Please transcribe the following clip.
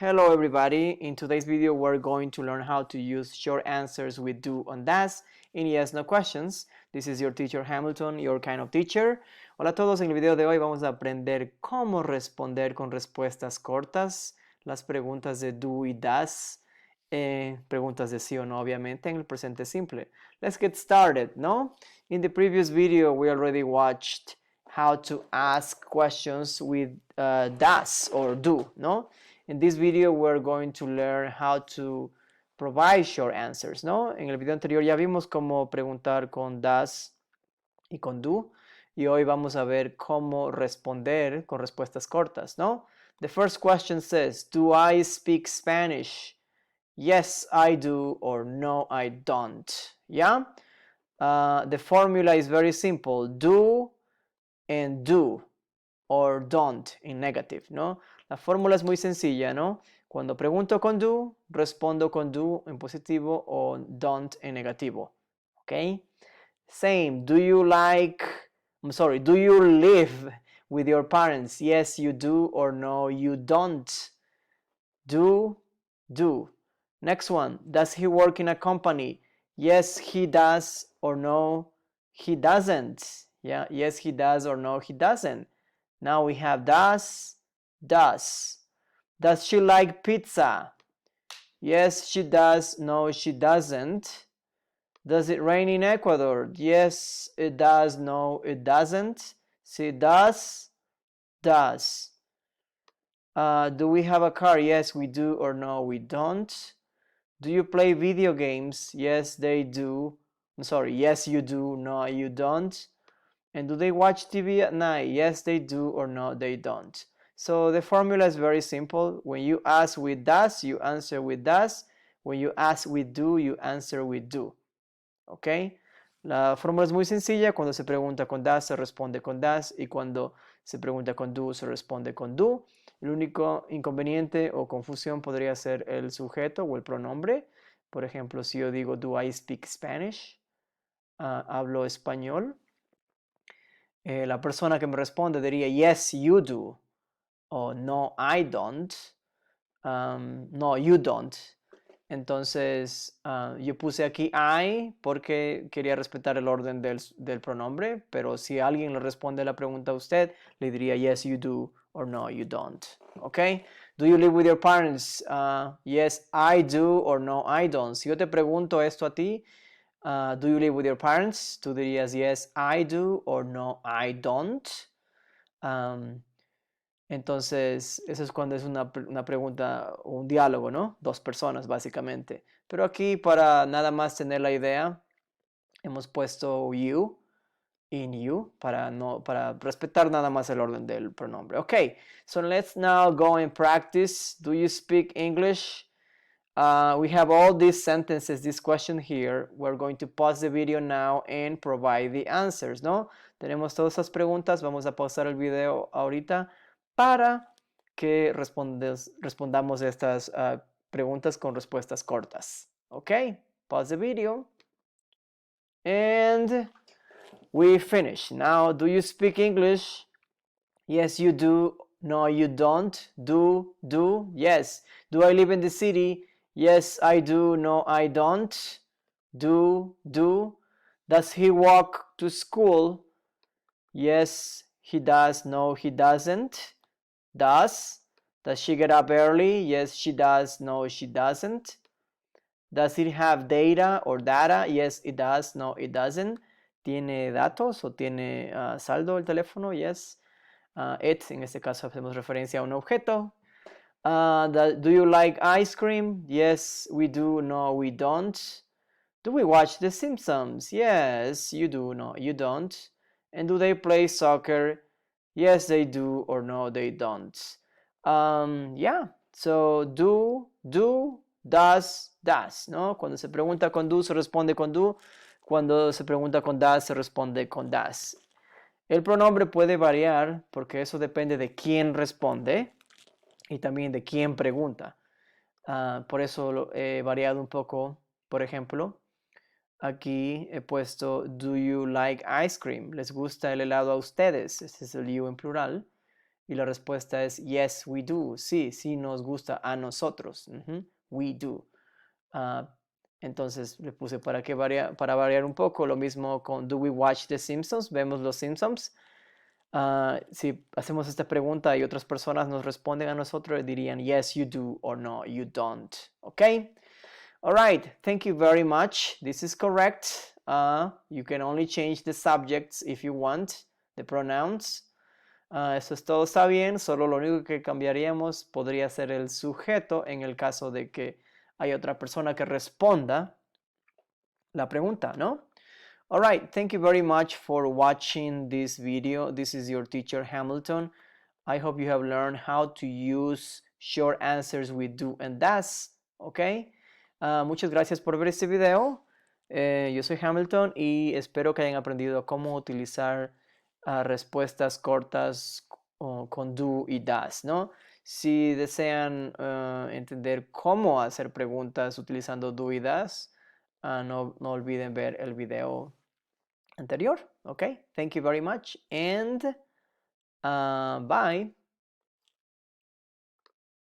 Hello everybody, in today's video we're going to learn how to use short answers with do and das in yes no questions. This is your teacher Hamilton, your kind of teacher. Hola a todos, en el video de hoy vamos a aprender cómo responder con respuestas cortas, las preguntas de do y das, preguntas de sí o no obviamente en el presente simple. Let's get started, no? In the previous video we already watched how to ask questions with das or do, no? In this video we're going to learn how to provide short answers, ¿no? En el video anterior ya vimos cómo preguntar con das y con do, y hoy vamos a ver cómo responder con respuestas cortas, ¿no? The first question says, do I speak Spanish? Yes, I do, or no, I don't. ¿Ya? The formula is very simple. Do and do. Or don't in negative, ¿no? La fórmula es muy sencilla, ¿no? Cuando pregunto con do, respondo con do en positivo o don't en negativo, ¿ok? Same, do you live with your parents? Yes, you do, or no, you don't. Do. Next one, does he work in a company? Yes, he does, or no, he doesn't. Yeah, yes, he does, or no, he doesn't. Now we have does. Does she like pizza? Yes, she does. No, she doesn't. Does it rain in Ecuador? Yes, it does. No, it doesn't. See, does. Do we have a car? Yes, we do, or no, we don't. Do you play video games? Yes, they do. I'm sorry, yes, you do. No, you don't. And do they watch TV at night? Yes, they do, or no, they don't. So the formula is very simple. When you ask with does, you answer with does. When you ask with do, you answer with do. ¿Ok? La fórmula es muy sencilla. Cuando se pregunta con does, se responde con does. Y cuando se pregunta con do, se responde con do. El único inconveniente o confusión podría ser el sujeto o el pronombre. Por ejemplo, si yo digo, do I speak Spanish? ¿Hablo español? La persona que me responde diría, yes, you do. O no, I don't. No, you don't. Entonces, yo puse aquí I porque quería respetar el orden del pronombre, pero si alguien le responde la pregunta a usted, le diría yes, you do, or no, you don't. ¿Ok? Do you live with your parents? Yes, I do, or no, I don't. Si yo te pregunto esto a ti, do you live with your parents? Tú dirías yes, I do, or no, I don't. Entonces, eso es cuando es una pregunta o un diálogo, ¿no? Dos personas, básicamente. Pero aquí, para nada más tener la idea, hemos puesto you, in you, para respetar nada más el orden del pronombre. Okay, so let's now go and practice. Do you speak English? We have all these sentences, this question here. We're going to pause the video now and provide the answers, ¿no? Tenemos todas esas preguntas. Vamos a pausar el video ahorita para que respondamos estas preguntas con respuestas cortas. Okay, pause the video. And we finish. Now, do you speak English? Yes, you do. No, you don't. Do. Yes. Do I live in the city? Yes, I do. No, I don't. Do. Does he walk to school? Yes, he does. No, he doesn't. Does she get up early? Yes, she does. No, she doesn't. Does it have data or data? Yes, it does. No, it doesn't. ¿Tiene datos o tiene saldo el teléfono? Yes. It, en este caso hacemos referencia a un objeto. Do you like ice cream? Yes, we do. No, we don't. Do we watch The Simpsons? Yes, you do. No, you don't. And do they play soccer? Yes, they do, or no, they don't. Yeah, so do, does, ¿no? Cuando se pregunta con do, se responde con do. Cuando se pregunta con does, se responde con does. El pronombre puede variar porque eso depende de quién responde y también de quién pregunta. Por eso lo he variado un poco. Por ejemplo, aquí he puesto do you like ice cream? ¿Les gusta el helado a ustedes? Este es el you en plural. Y la respuesta es yes, we do. Sí, sí nos gusta a nosotros. We do. Entonces le puse para variar un poco. Lo mismo con do we watch The Simpsons? ¿Vemos los Simpsons? Si hacemos esta pregunta y otras personas nos responden a nosotros, dirían yes, you do or no, you don't. Okay? All right. Thank you very much. This is correct. You can only change the subjects if you want, the pronouns. Eso es todo, está bien. Solo lo único que cambiaríamos podría ser el sujeto en el caso de que hay otra persona que responda la pregunta, ¿no? All right, thank you very much for watching this video. This is your teacher Hamilton. I hope you have learned how to use short answers with do and does, ¿ok? Muchas gracias por ver este video. Yo soy Hamilton y espero que hayan aprendido cómo utilizar respuestas cortas con do y does, ¿no? Si desean entender cómo hacer preguntas utilizando do y does, no olviden ver el video anterior. Okay, thank you very much and bye.